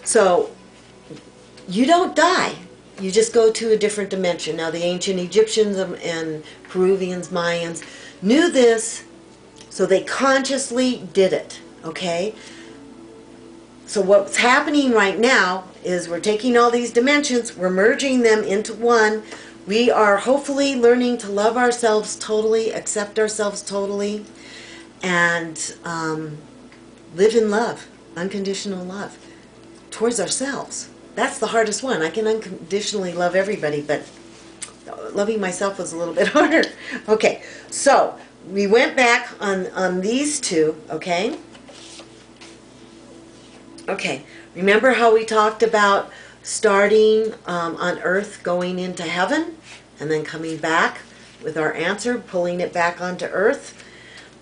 So you don't die. You just go to a different dimension. Now the ancient Egyptians and Peruvians, Mayans knew this, so they consciously did it, okay? So what's happening right now is we're taking all these dimensions, we're merging them into one. We are hopefully learning to love ourselves totally, accept ourselves totally, and live in love, unconditional love, towards ourselves. That's the hardest one. I can unconditionally love everybody, but loving myself was a little bit harder. Okay, so we went back on these two, okay? Okay, remember how we talked about starting on earth, going into heaven, and then coming back with our answer, pulling it back onto earth?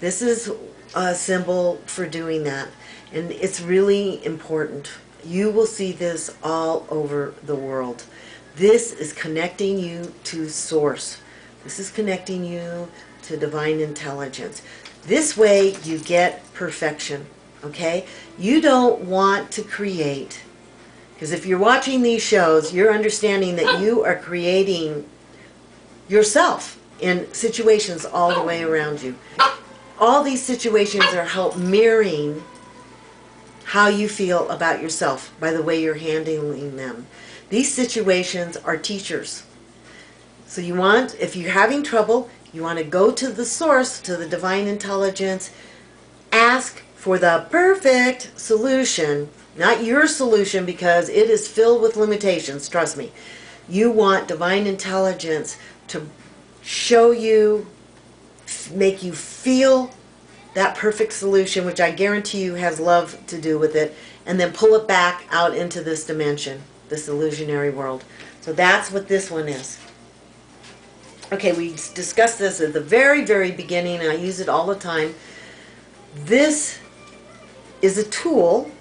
This is a symbol for doing that, and it's really important. You will see this all over the world. This is connecting you to Source. This is connecting you to divine intelligence. This way you get perfection, okay? You don't want to create, because if you're watching these shows, you're understanding that you are creating yourself in situations all the way around you. All these situations are help mirroring how you feel about yourself by the way you're handling them. These situations are teachers. So you want, if you're having trouble, you want to go to the source, to the divine intelligence, ask for the perfect solution, not your solution, because it is filled with limitations, trust me. You want divine intelligence to show you, make you feel that perfect solution, which I guarantee you has love to do with it, and then pull it back out into this dimension, this illusionary world. So that's what this one is. Okay, we discussed this at the very, very beginning, and I use it all the time. This is a tool,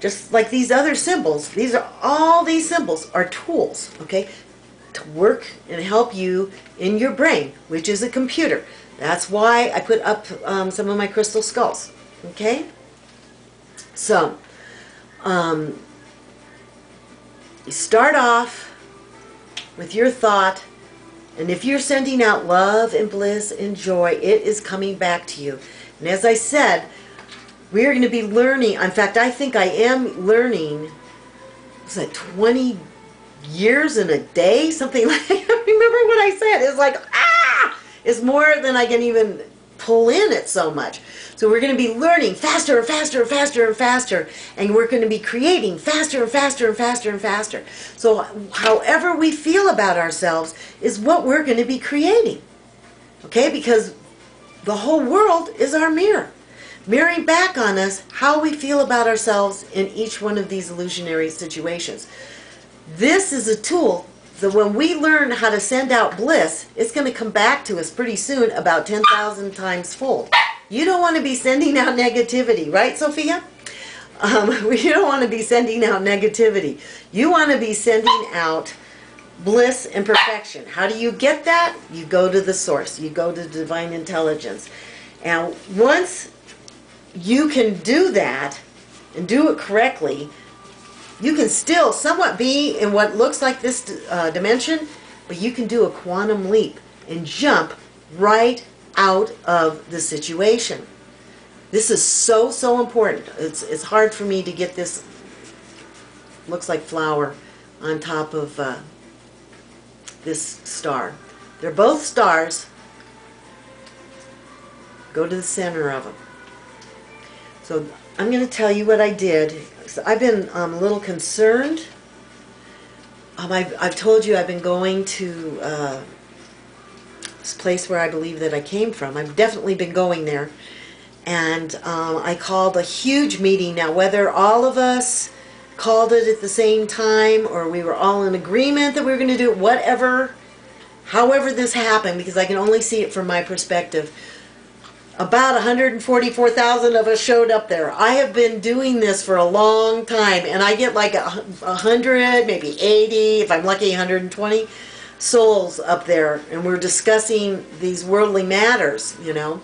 just like these other symbols. All these symbols are tools, okay, to work and help you in your brain, which is a computer. That's why I put up some of my crystal skulls, okay? So, you start off with your thought, and if you're sending out love and bliss and joy, it is coming back to you. And as I said, we are going to be learning, in fact, I think I am learning, was that 20 years in a day? Something like, I remember what I said. It's like, it's more than I can even pull in it so much. So we're going to be learning faster and faster and faster and faster, and we're going to be creating faster and faster and faster and faster. So however we feel about ourselves is what we're going to be creating. Okay? Because the whole world is our mirror, mirroring back on us how we feel about ourselves in each one of these illusionary situations. This is a tool. So when we learn how to send out bliss, it's going to come back to us pretty soon about 10,000 times fold. You don't want to be sending out negativity, right, Sophia? You don't want to be sending out negativity. You want to be sending out bliss and perfection. How do you get that? You go to the source. You go to divine intelligence. And once you can do that and do it correctly, you can still somewhat be in what looks like this dimension, but you can do a quantum leap and jump right out of the situation. This is so, so important. It's hard for me to get this, looks like flower, on top of this star. They're both stars. Go to the center of them. So I'm going to tell you what I did. So I've been a little concerned. I've told you I've been going to this place where I believe that I came from. I've definitely been going there. And I called a huge meeting. Now, whether all of us called it at the same time or we were all in agreement that we were going to do it, whatever, however this happened, because I can only see it from my perspective, about 144,000 of us showed up there. I have been doing this for a long time, and I get like 100, maybe 80, if I'm lucky 120 souls up there, and we're discussing these worldly matters, you know.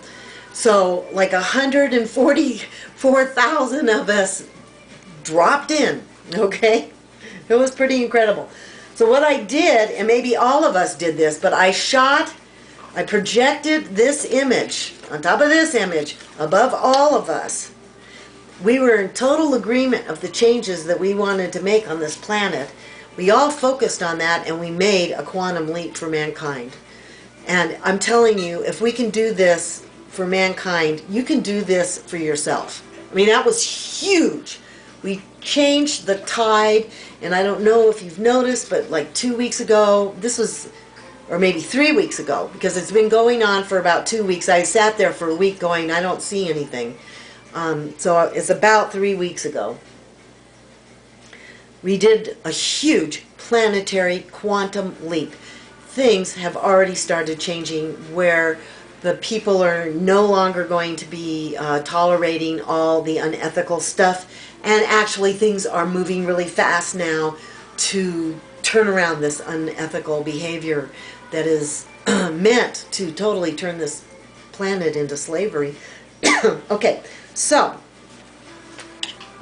So like 144,000 of us dropped in, Okay? It was pretty incredible. So what I did, and maybe all of us did this, but I projected this image on top of this image above all of us. We were in total agreement of the changes that we wanted to make on this planet. We all focused on that, and we made a quantum leap for mankind. And I'm telling you, if we can do this for mankind, you can do this for yourself. I mean, that was huge. We changed the tide, and I don't know if you've noticed, but like 2 weeks ago, or maybe 3 weeks ago, because it's been going on for about 2 weeks. I sat there for a week going, I don't see anything. So it's about 3 weeks ago. We did a huge planetary quantum leap. Things have already started changing where the people are no longer going to be tolerating all the unethical stuff, and actually things are moving really fast now to turn around this unethical behavior that is meant to totally turn this planet into slavery. Okay, so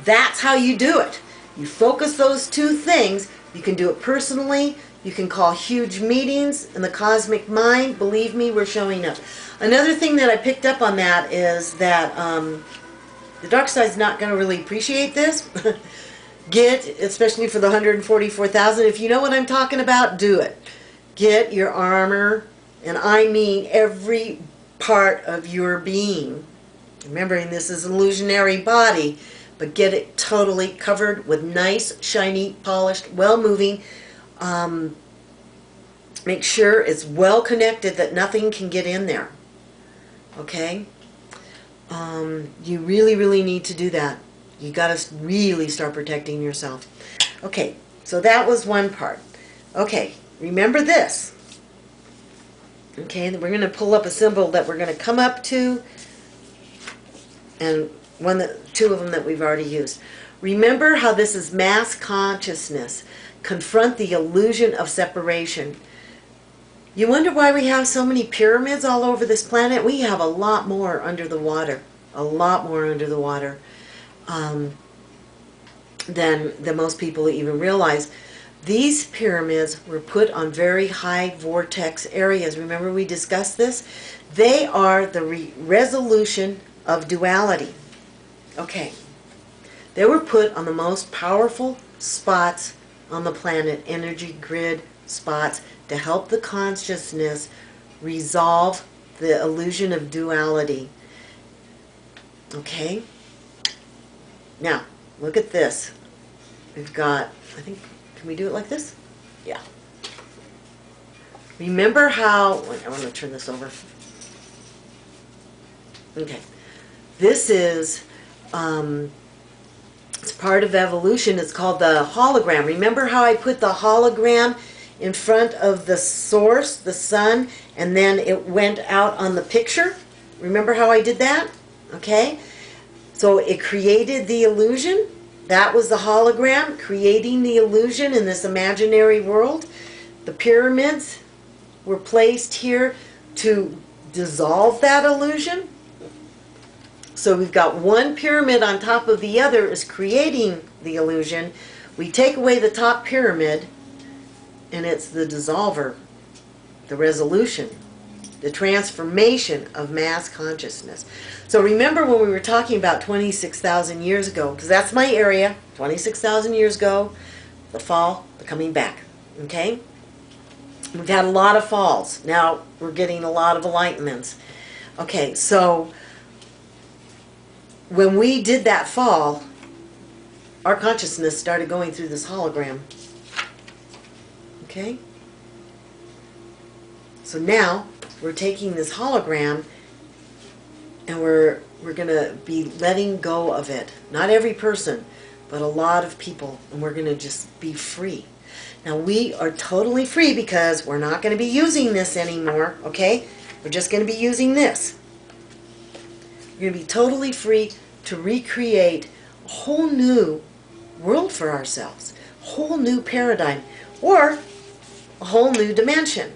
that's how you do it. You focus those two things. You can do it personally. You can call huge meetings in the cosmic mind. Believe me, we're showing up. Another thing that I picked up on that is that the dark side's not going to really appreciate this. Especially for the 144,000, if you know what I'm talking about, do it. Get your armor, and I mean every part of your being. Remembering this is an illusionary body, but get it totally covered with nice, shiny, polished, well-moving. Make sure it's well connected, that nothing can get in there. Okay? You really, really need to do that. You got to really start protecting yourself. Okay, so that was one part. Okay, remember this. Okay, we're going to pull up a symbol that we're going to come up to, and two of them that we've already used. Remember how this is mass consciousness. Confront the illusion of separation. You wonder why we have so many pyramids all over this planet? We have a lot more under the water. A lot more under the water than most people even realize. These pyramids were put on very high vortex areas. Remember we discussed this? They are the resolution of duality. Okay. They were put on the most powerful spots on the planet, energy grid spots, to help the consciousness resolve the illusion of duality. Okay? Now, look at this. We've got, I think, can we do it like this? Yeah. Remember how, I want to turn this over. Okay. This is, it's part of evolution. It's called the hologram. Remember how I put the hologram in front of the source, the sun, and then it went out on the picture? Remember how I did that? Okay? So it created the illusion. That was the hologram, creating the illusion in this imaginary world. The pyramids were placed here to dissolve that illusion. So we've got one pyramid on top of the other is creating the illusion. We take away the top pyramid, and it's the dissolver, the resolution, the transformation of mass consciousness. So remember when we were talking about 26,000 years ago, because that's my area, 26,000 years ago, the fall, the coming back. Okay? We've had a lot of falls. Now we're getting a lot of enlightenments. Okay, so when we did that fall, our consciousness started going through this hologram. Okay? So now we're taking this hologram and we're going to be letting go of it. Not every person, but a lot of people, and we're going to just be free. Now we are totally free because we're not going to be using this anymore, okay? We're just going to be using this. We're going to be totally free to recreate a whole new world for ourselves, a whole new paradigm, or a whole new dimension.